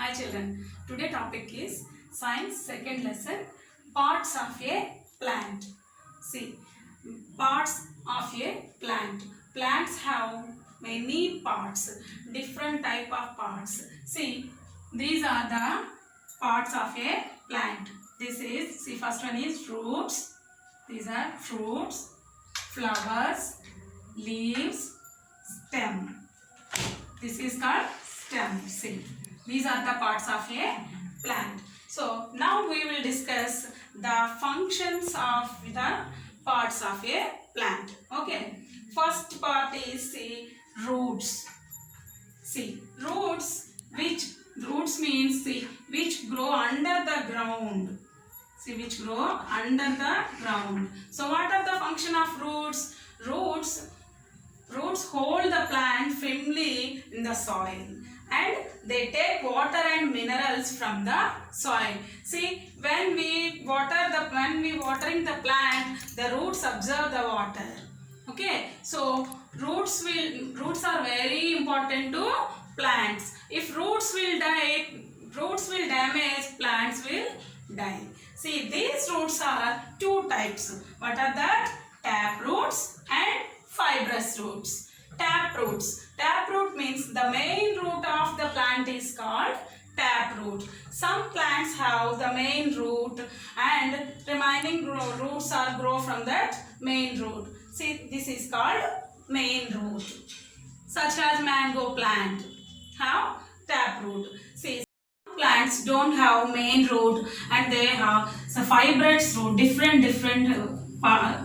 Hi children, today topic is science second lesson, parts of a plant. See, parts of a plant. Plants have many parts, different type of parts. See, these are the parts of a plant. See, first one is fruits. These are fruits, flowers, leaves, stem. This is called stem. See, these are the parts of a plant. So now we will discuss the functions of the parts of a plant. Okay. First part is roots. See, roots means which grow under the ground. See, which grow under the ground. So what are the function of roots? Roots hold the plant firmly in the soil and they take water and minerals from the soil. See, when we watering the plant, the roots absorb the water. Okay, so roots are very important to plants. If roots will damage, plants will die. See, these roots are two types. What are that? Tap roots and fibrous roots. Tap roots. Tap root means the main root of the plant is called tap root. Some plants have the main root and remaining roots are grow from that main root. See, this is called main root. Such as mango plant have tap root. See, some plants don't have main root and they have some fibrous root, different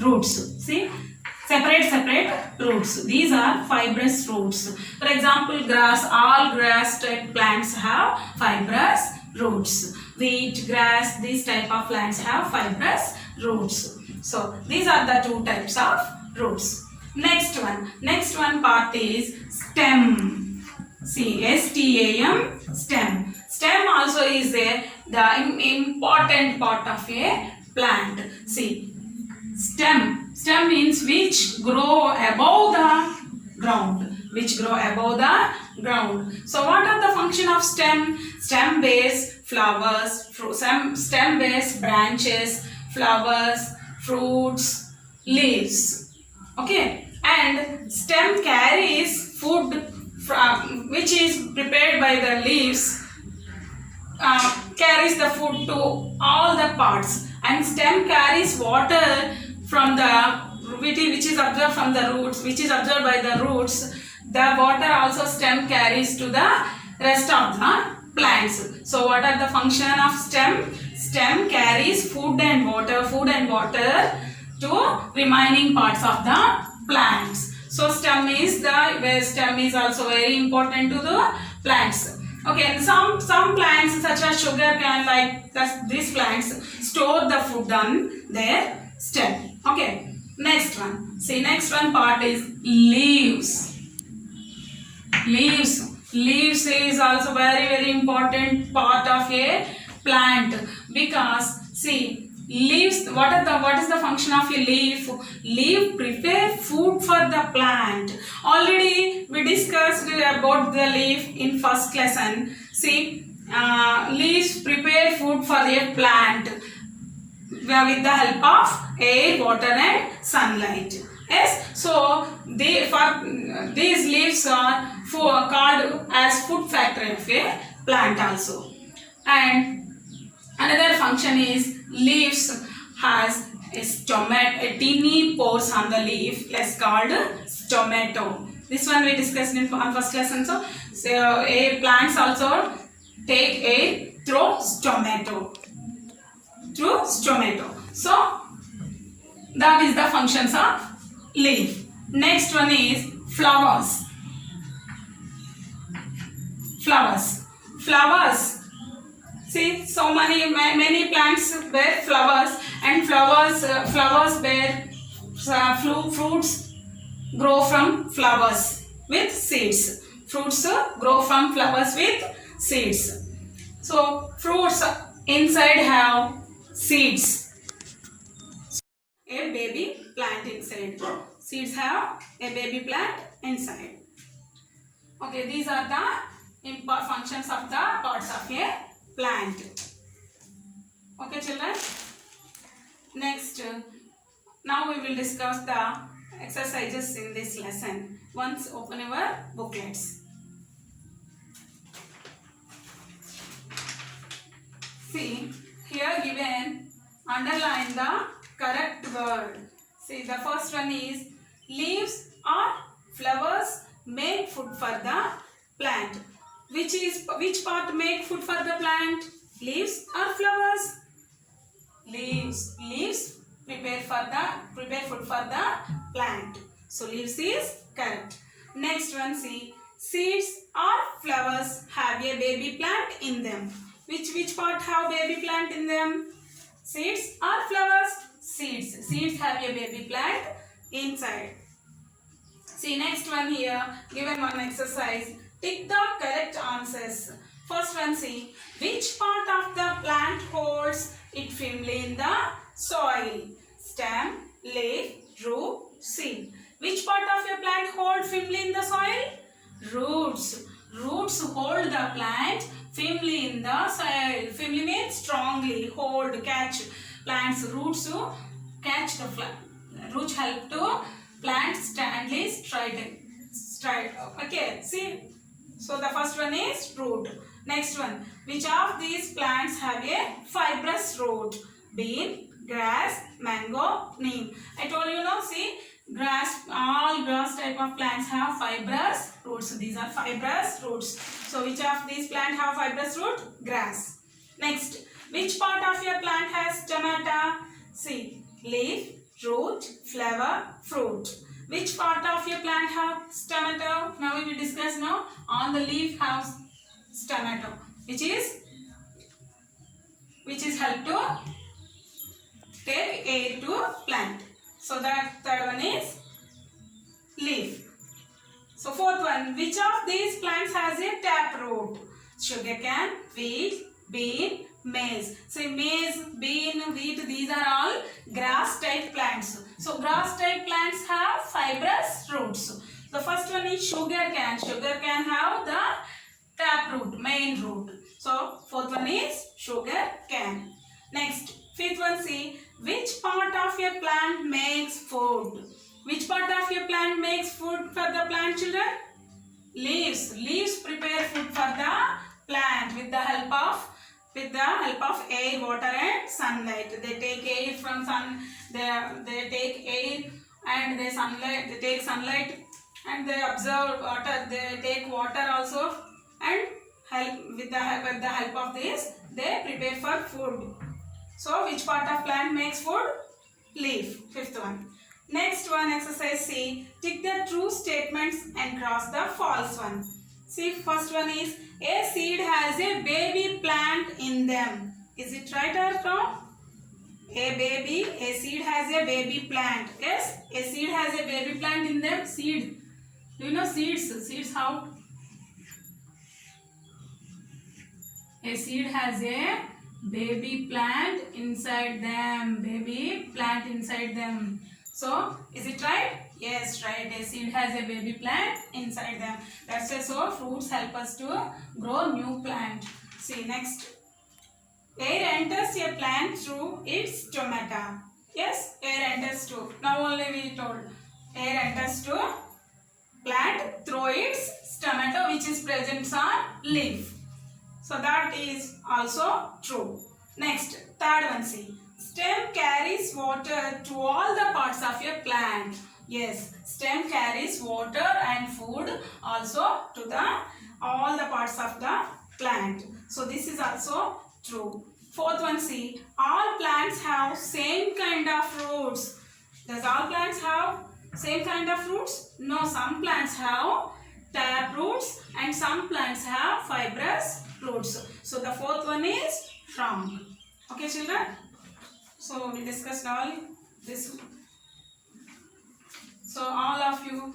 roots. See, separate roots. These are fibrous roots. For example, grass. All grass type plants have fibrous roots. Wheat, grass, these type of plants have fibrous roots. So these are the two types of roots. Next one part is stem. See, S-T-A-M, stem. Stem also is the important part of a plant. See, stem means which grow above the ground. So what are the function of stem? Stem bears flowers, stem bears branches, flowers, fruits, leaves. Okay, and stem carries food which is prepared by the leaves, carries the food to all the parts, and stem carries water from the which is absorbed from the roots, which is absorbed by the roots. The water also stem carries to the rest of the plants. So what are the function of stem? Stem carries food and water to remaining parts of the plants. So stem is also very important to the plants. Okay, and some plants such as sugar cane, like these plants store the food on their stem. Okay, next one. See, next one part is leaves. Leaves is also very important part of a plant, because see, leaves, what is the function of a leaf? Leaf prepare food for the plant. Already we discussed about the leaf in first lesson. See, leaves prepare food for a plant with the help of air, water and sunlight. Yes, so these leaves are called as food factory of a plant also. And another function is leaves has a teeny pores on the leaf, less called stomato. This one we discussed in first lesson. So plants also take air through stomato. So that is the functions of leaf. Next one is flowers. See, so many plants bear flowers, and flowers bear fruits grow from flowers with seeds. Fruits grow from flowers with seeds. So fruits inside have seeds. A baby plant inside. Seeds have a baby plant inside. Okay, these are the functions of the parts of a plant. Okay children. Next, now we will discuss the exercises in this lesson. Once open your booklets. See, here given, underline the correct word. See, the first one is leaves or flowers make food for the plant. Which part make food for the plant? Leaves or flowers? Leaves. Leaves prepare food for the plant. So leaves is correct. Next one, see, seeds or flowers have a baby plant in them. Which part have baby plant in them? Seeds or flowers? Seeds. Seeds have a baby plant inside. See, next one here, given one exercise. Tick the correct answers. First one, see, which part of the plant holds it firmly in the soil? Stem, leaf, root, seed. Which part of your plant hold firmly in the soil? Roots. Roots hold the plant firmly in the soil. Firmly means strongly, hold, catch. Plants roots to catch the plant. Roots help to plant stand straight. Okay, see. So the first one is root. Next one, which of these plants have a fibrous root? Bean, grass, mango, neem. I told you now, see, grass, all grass type of plants have fibrous roots. These are fibrous roots. So which of these plants have fibrous root? Grass. Next, which part of your plant has stomata? See, leaf, root, flower, fruit. Which part of your plant have stomata? Now we will discuss now. On the leaf has stomata, which is help to take air to plant. So that third one is leaf. So fourth one, which of these plants has a taproot? Sugarcane, wheat, bean, maize. So maize, bean, wheat, these are all grass type plants. So grass type plants have fibrous roots. The first one is sugarcane. Sugarcane have the taproot, main root. So fourth one is sugarcane. Next, fifth one, see, which part of your plant makes food? Which part of your plant makes food for the plant, children? Leaves. Leaves prepare food for the plant with the help of air, water and sunlight. They take air from sun. They take air and they take sunlight and they absorb water. They take water also and with the help of this they prepare for food. So which part of plant makes food? Leaf. Fifth one. Next one, exercise C. Tick the true statements and cross the false one. See, first one is a seed has a baby plant in them. Is it right or wrong? A seed has a baby plant. Yes, a seed has a baby plant in them. Seed. Do you know seeds? Seeds how? A seed has a baby plant inside them. Baby plant inside them. So, is it right? Yes, right. A seed has a baby plant inside them. That's why so fruits help us to grow new plant. See next. Air enters a plant through its stomata. Yes, air enters to. Now only we told. Air enters to plant through its stomata, which is present on leaf. So that is also true. Next, third one, see. Stem carries water to all the parts of your plant. Yes, stem carries water and food also to all the parts of the plant. So this is also true. Fourth one, see. All plants have same kind of roots. Does all plants have same kind of roots? No, some plants have tap roots and some plants have fibrous roots. So the fourth one is wrong. Okay, children? So we discussed all this. So all of you.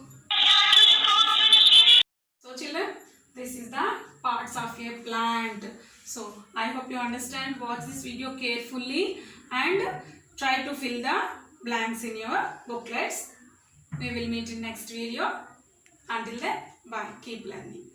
So children, this is the parts of a plant. So I hope you understand. Watch this video carefully and try to fill the blanks in your booklets. We will meet in next video. Until then, bye. Keep learning.